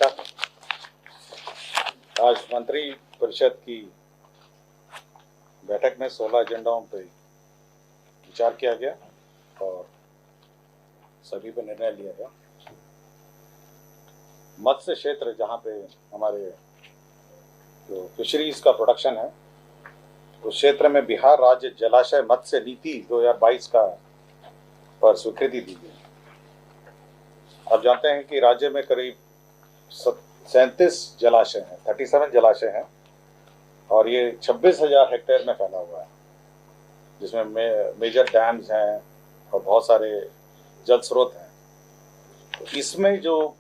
नमस्कार। आज मंत्री परिषद की बैठक में 16 एजेंडाओं पर विचार किया गया और सभी पर निर्णय लिया गया। मत्स्य क्षेत्र, जहाँ पे हमारे जो फिशरीज का प्रोडक्शन है, उस क्षेत्र में बिहार राज्य जलाशय मत्स्य नीति 2022 का पर स्वीकृति दी गई। आप जानते हैं कि राज्य में करीब 37 जलाशय हैं, 37 जलाशय हैं और ये 26,000 हेक्टेयर में फैला हुआ है, जिसमें मेजर डैम्स हैं और बहुत सारे जल स्रोत हैं। तो इसमें जो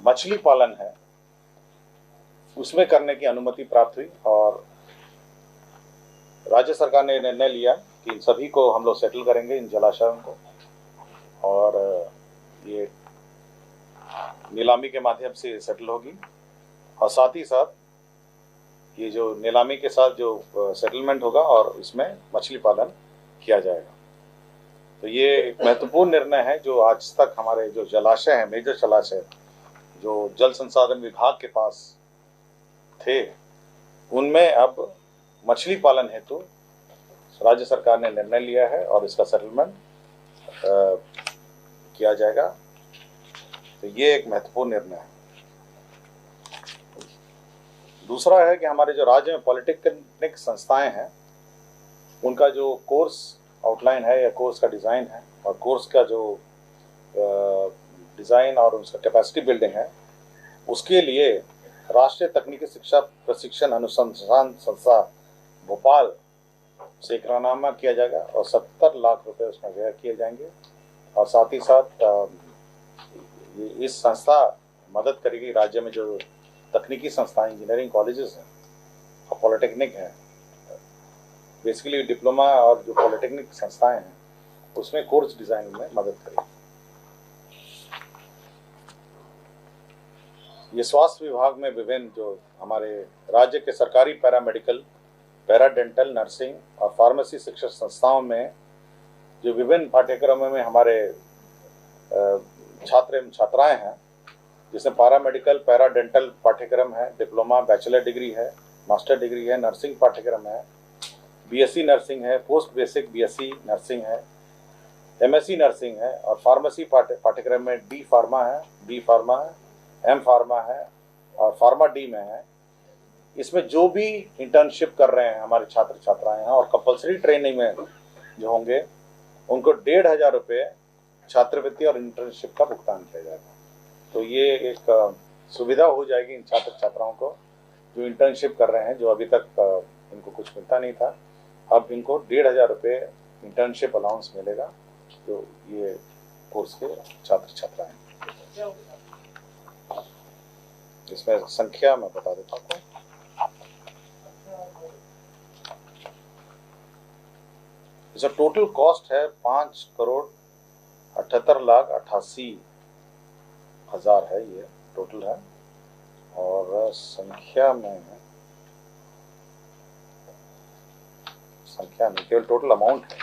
मछली पालन है उसमें करने की अनुमति प्राप्त हुई और राज्य सरकार ने निर्णय लिया कि इन सभी को हम लोग सेटल करेंगे, इन जलाशयों को, और ये नीलामी के माध्यम से सेटल होगी। और साथ ही साथ ये जो नीलामी के साथ जो सेटलमेंट होगा और इसमें मछली पालन किया जाएगा। तो ये एक महत्वपूर्ण निर्णय है जो आज तक हमारे जो जलाशय हैं, मेजर जलाशय जो जल संसाधन विभाग के पास थे, उनमें अब मछली पालन हेतु राज्य सरकार ने निर्णय लिया है और इसका सेटलमेंट किया जाएगा। तो ये एक महत्वपूर्ण निर्णय है। दूसरा है कि हमारे जो राज्य में पॉलिटेक्निक संस्थाएं हैं, उनका जो कोर्स आउटलाइन है या कोर्स का डिज़ाइन है और कोर्स का जो डिज़ाइन और उसका कैपेसिटी बिल्डिंग है, उसके लिए राष्ट्रीय तकनीकी शिक्षा प्रशिक्षण अनुसंधान संस्था भोपाल से एकरारनामा किया जाएगा और 70 लाख रुपए उसमें व्यय किए जाएंगे। और साथ ही साथ इस संस्था मदद करेगी राज्य में जो तकनीकी संस्थाएं, इंजीनियरिंग कॉलेजेस हैं और पॉलिटेक्निक हैं, बेसिकली डिप्लोमा और जो पॉलिटेक्निक संस्थाएं हैं उसमें कोर्स डिजाइन में मदद करेगी। ये स्वास्थ्य विभाग में विभिन्न जो हमारे राज्य के सरकारी पैरामेडिकल, पैराडेंटल, नर्सिंग और फार्मेसी शिक्षण संस्थाओं में जो विभिन्न पाठ्यक्रमों में हमारे छात्र एवं छात्राएं हैं, जिसमें पैरामेडिकल, पैराडेंटल पाठ्यक्रम है, डिप्लोमा, बैचलर डिग्री है, मास्टर डिग्री है, नर्सिंग पाठ्यक्रम है, बीएससी नर्सिंग है, पोस्ट बेसिक बीएससी नर्सिंग है, एमएससी नर्सिंग है और फार्मेसी पाठ्यक्रम में डी फार्मा है, बी फार्मा है, एम फार्मा है और फार्मा डी में है। इसमें जो भी इंटर्नशिप कर रहे हैं हमारे छात्र छात्राएं हैं और कंपलसरी ट्रेनिंग में जो होंगे, उनको 1,500 रुपये छात्रवृत्ति और इंटर्नशिप का भुगतान किया जाएगा। तो ये एक सुविधा हो जाएगी इन छात्र छात्राओं को जो इंटर्नशिप कर रहे हैं, जो अभी तक इनको कुछ मिलता नहीं था। अब इनको 1,500 रुपये इंटर्नशिप अलाउंस मिलेगा जो ये कोर्स के छात्र छात्राएं हैं। इसमें संख्या मैं बता देता हूँ। इसका टोटल कॉस्ट है 5,78,88,000 है, ये टोटल है। और संख्या में केवल टोटल अमाउंट है,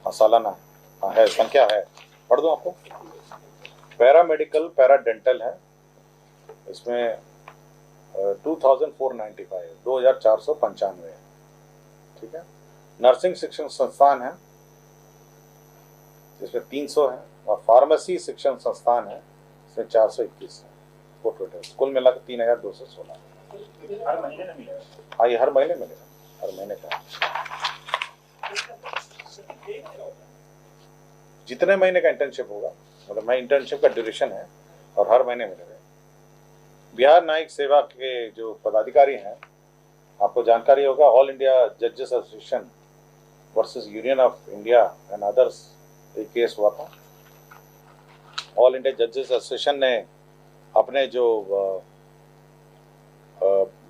सालाना है, संख्या है, पढ़ दो आपको। पैरामेडिकल, पैराडेंटल है, इसमें 2,495 है, ठीक है। नर्सिंग शिक्षण संस्थान है जिसमें 300 है और फार्मेसी शिक्षण संस्थान है इसमें 421 है। कुल मिलाकर 3,216। हर महीने में मिलेगा? हाँ, ये हर महीने मिलेगा, हर महीने का। जितने महीने का इंटर्नशिप होगा, मतलब मैं इंटर्नशिप का ड्यूरेशन है और हर महीने मिलेगा। बिहार न्यायिक सेवा के जो पदाधिकारी हैं, आपको जानकारी होगा, ऑल इंडिया जजेस association versus union of India and others एक केस हुआ था। ऑल इंडिया जजेस एसोसिएशन ने अपने जो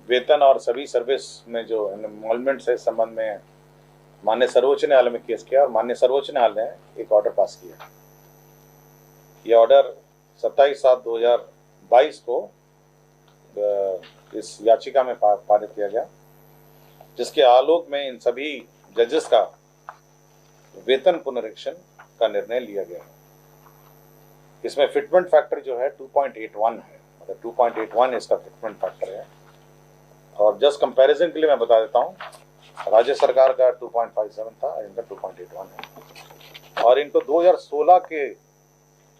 वेतन और सभी सर्विस में जो इन्वॉल्वमेंट से संबंध में माननीय सर्वोच्च न्यायालय में केस किया और माननीय सर्वोच्च न्यायालय ने एक ऑर्डर पास किया। ये ऑर्डर 27/7/2022 को इस याचिका में पारित किया गया, जिसके आलोक में इन सभी जजेस का वेतन पुनरीक्षण का निर्णय लिया गया है। इसमें फिटमेंट फैक्टर जो है 2.81 है, मतलब 2.81 इसका फिटमेंट फैक्टर है। और जस्ट कंपैरिजन के लिए मैं बता देता हूँ, राज्य सरकार का 2.57 था, इनका 2.81 है। और इनको 2016 के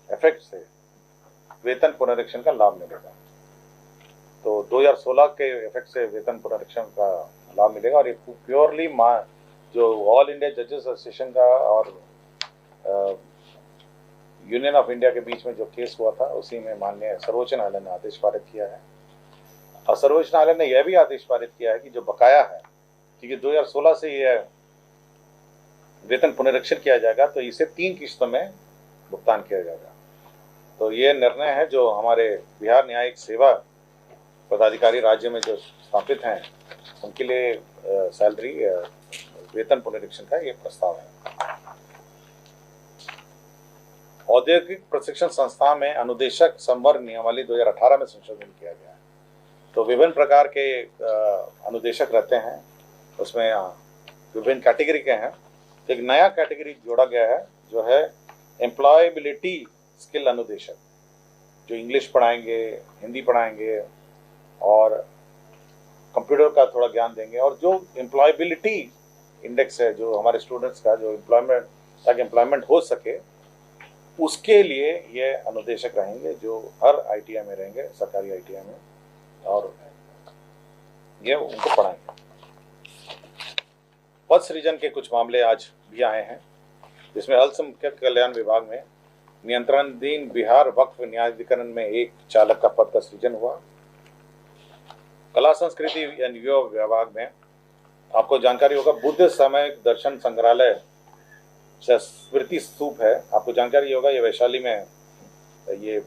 इफेक्ट से वेतन पुनरीक्षण का लाभ मिलेगा। तो 2016 के इफेक्ट से वेतन पुनरीक्षण का लाभ मिलेगा। और ये प्योरली जो ऑल इंडिया जजेस एसोसिएशन का और यूनियन ऑफ इंडिया के बीच में जो केस हुआ था, उसी में माननीय सर्वोच्च न्यायालय ने आदेश पारित किया है। और सर्वोच्च न्यायालय ने यह भी आदेश पारित किया है कि जो बकाया है, क्योंकि 2016 से यह वेतन पुनरीक्षण किया जाएगा, तो इसे 3 किस्तों में भुगतान किया जाएगा। तो ये निर्णय है जो हमारे बिहार न्यायिक सेवा पदाधिकारी राज्य में जो स्थापित हैं, उनके लिए सैलरी वेतन पुनरीक्षण का ये प्रस्ताव है। औद्योगिक प्रशिक्षण संस्था में अनुदेशक संवर्ग नियमावली 2018 में संशोधन किया गया है। तो विभिन्न प्रकार के अनुदेशक रहते हैं, उसमें विभिन्न कैटेगरी के हैं। एक नया कैटेगरी जोड़ा गया है जो है एम्प्लॉयबिलिटी स्किल अनुदेशक, जो इंग्लिश पढ़ाएंगे, हिंदी पढ़ाएंगे और कंप्यूटर का थोड़ा ज्ञान देंगे। और जो एम्प्लॉयबिलिटी इंडेक्स है जो हमारे स्टूडेंट्स का, जो एम्प्लॉयमेंट, ताकि एम्प्लॉयमेंट हो सके, उसके लिए ये अनुदेशक रहेंगे जो हर आईटीआई में रहेंगे, सरकारी आईटीआई में, और ये उनको पढ़ाएंगे। पद सृजन के कुछ मामले आज भी आए हैं, जिसमें अल्पसंख्यक कल्याण विभाग में नियंत्रणाधीन बिहार वक्फ न्यायाधिकरण में एक चालक का पद का सृजन हुआ। कला संस्कृति एवं युवा विभाग में आपको जानकारी होगा, बुद्ध समय दर्शन संग्रहालय स्मृति स्तूप है, आपको जानकारी होगा, ये वैशाली में ये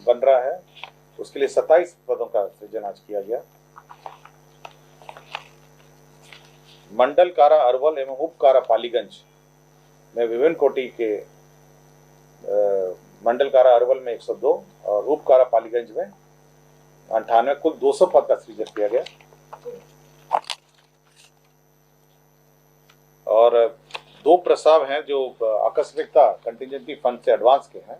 बन रहा है। उसके लिए 27 पदों का सृजन आज किया गया। मंडल कारा अरवल एवं उप कारा पालीगंज में विभिन्न कोटि के मंडल कारा अरवल में 102 और उप कारा पालीगंज में 98, कुल 200 पद का सृजन किया गया। और 2 प्रस्ताव हैं जो आकस्मिकता कंटिजेंसी फंड से एडवांस के हैं।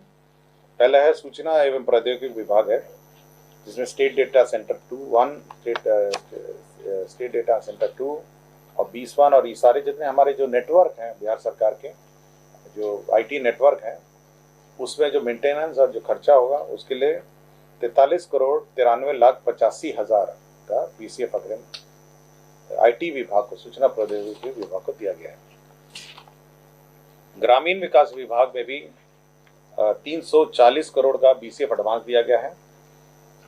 पहला है सूचना एवं प्रौद्योगिकी विभाग है, जिसमें state data centre 1, state data centre 2 और 20 और ये सारे जितने हमारे जो नेटवर्क हैं बिहार सरकार के, जो आईटी नेटवर्क हैं, उसमें जो मेंटेनेंस और जो खर्चा होगा, उसके लिए 43,93,85,000 का बीसीएफ अग्रिम आईटी विभाग को, सूचना प्रौद्योगिकी विभाग को दिया गया है। ग्रामीण विकास विभाग में भी 340 करोड़ का बीसीएफ एडवांस दिया गया है।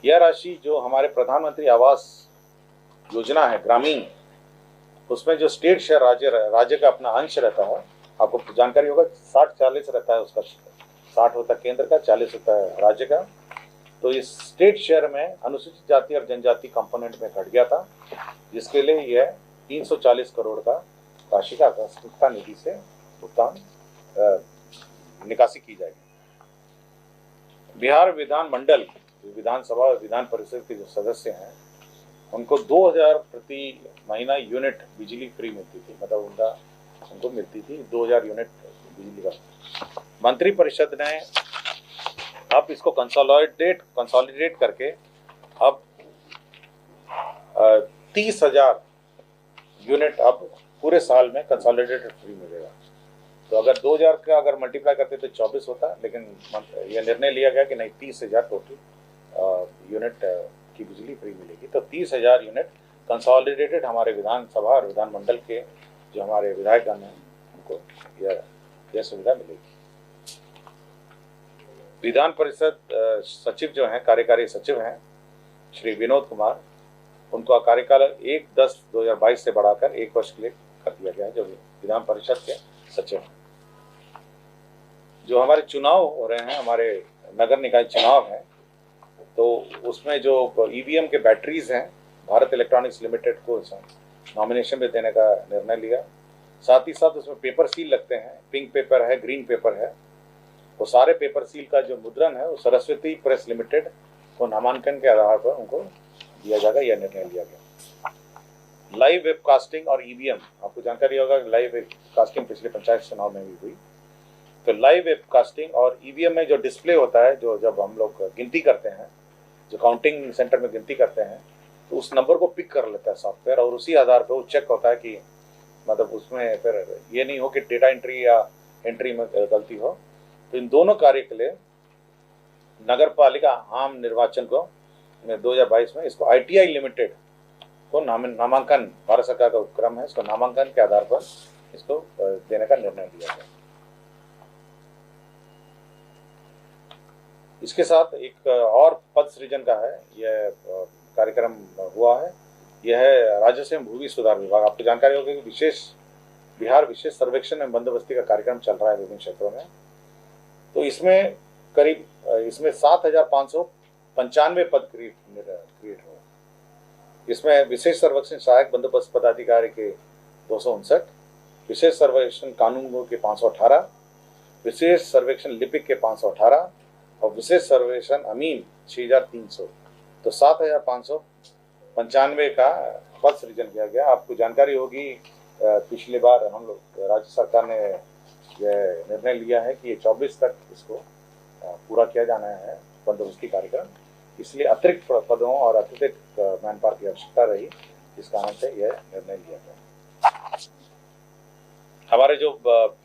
यह राशि जो हमारे प्रधानमंत्री आवास योजना है ग्रामीण, उसमें जो स्टेट शेयर राज्य का अपना अंश रहता है, आपको जानकारी होगा 60-40 रहता है, उसका 60 होता है केंद्र का, 40 होता है राज्य का। तो इस स्टेट शेयर में अनुसूचित जाति और जनजाति कंपोनेंट में घट गया था, जिसके लिए यह 340 करोड़ का राशि का आकस्मिकता निधि से भुगतान निकासी की जाएगी। बिहार विधान मंडल, विधानसभा विधान परिषद के जो सदस्य हैं, उनको 2000 प्रति महीना यूनिट बिजली फ्री मिलती थी, मतलब उनको मिलती थी 2000 यूनिट बिजली का। मंत्री परिषद ने अब इसको कंसोलिडेट करके अब 30,000 यूनिट अब पूरे साल में कंसोलिडेटेड फ्री मिलेगा। तो अगर 2000 का अगर मल्टीप्लाई करते तो 24 होता, लेकिन यह निर्णय लिया गया कि नहीं, 30,000 टोटल यूनिट की बिजली फ्री मिलेगी। तो 30,000 यूनिट कंसोलिडेटेड हमारे विधानसभा और विधानमंडल के जो हमारे विधायकगण हैं, उनको यह सुविधा मिलेगी। विधान परिषद सचिव जो हैं, कार्यकारी सचिव हैं श्री विनोद कुमार, उनका कार्यकाल 1/10/2022 से बढ़ाकर 1 वर्ष के लिए कर दिया गया है, जो विधान परिषद के सचिव हैं। जो हमारे चुनाव हो रहे हैं, हमारे नगर निकाय चुनाव हैं, तो उसमें जो ईवीएम के बैटरीज हैं, भारत इलेक्ट्रॉनिक्स लिमिटेड को नॉमिनेशन में देने का निर्णय लिया। साथ ही साथ उसमें पेपर सील लगते हैं, पिंक पेपर है, ग्रीन पेपर है, वो सारे पेपर सील का जो मुद्रण है वो सरस्वती प्रेस लिमिटेड को नामांकन के आधार पर उनको दिया जाएगा, यह निर्णय लिया गया। लाइव वेबकास्टिंग और ईवीएम, आपको जानकारी होगा लाइव वेबकास्टिंग पिछले पंचायत चुनाव में भी हुई, तो इसको लाइव वेबकास्टिंग और ईवीएम में जो डिस्प्ले होता है, जो जब हम लोग गिनती करते हैं, जो काउंटिंग सेंटर में गिनती करते हैं, तो उस नंबर को पिक कर लेता है सॉफ्टवेयर और उसी आधार पर वो चेक होता है कि मतलब उसमें फिर ये नहीं हो कि डेटा एंट्री या एंट्री में गलती हो। तो इन दोनों कार्य के लिए नगर पालिका आम निर्वाचन को 2022 में इसको ITI लिमिटेड को नामांकन, भारत सरकार का उपक्रम है, इसको नामांकन के आधार पर इसको देने का निर्णय लिया गया। इसके साथ एक और पद सृजन का है, यह कार्यक्रम हुआ है, यह है राजस्व एवं भूमि सुधार विभाग। आपको जानकारी होगी कि बिहार विशेष सर्वेक्षण एवं बंदोबस्ती का कार्यक्रम चल रहा है विभिन्न क्षेत्रों में। तो इसमें करीब 7,595 पद क्रिएट हुए। इसमें विशेष सर्वेक्षण सहायक बंदोबस्त पदाधिकारी के 259, विशेष सर्वेक्षण कानूनगो के 518, विशेष सर्वेक्षण लिपिक के 518 और विशेष सर्वेक्षण अमीन 6,300। तो 7,595 का पद सृजन किया गया। आपको जानकारी होगी पिछली बार हम लोग राज्य सरकार ने यह निर्णय लिया है कि ये 24 तक इसको पूरा किया जाना है बंदोबस्ती कार्यक्रम, इसलिए अतिरिक्त पदों और अतिरिक्त मैन पावर की आवश्यकता रही, इस कारण से यह निर्णय लिया गया। हमारे जो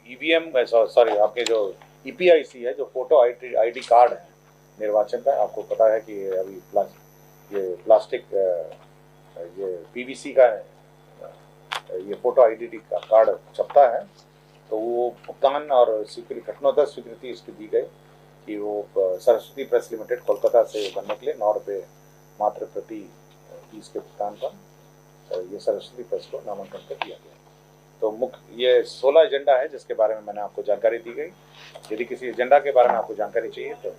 ईवीएम आपके जो EPIC है, जो फोटो ID कार्ड है निर्वाचन का, आपको पता है कि अभी ये प्लास्टिक ये PVC का ये फोटो आइडेंटिटी का कार्ड छपता है, तो वो भुगतान और स्वीकृति, घटनोत्तर स्वीकृति इसकी दी गई कि वो सरस्वती प्रेस लिमिटेड कोलकाता से बनने के लिए 9 रुपये मात्र प्रति पीस के भुगतान पर ये सरस्वती प्रेस को नामांकन कर दिया गया। तो मुख्य ये 16 एजेंडा है जिसके बारे में मैंने आपको जानकारी दी गई। यदि किसी एजेंडा के बारे में आपको जानकारी चाहिए तो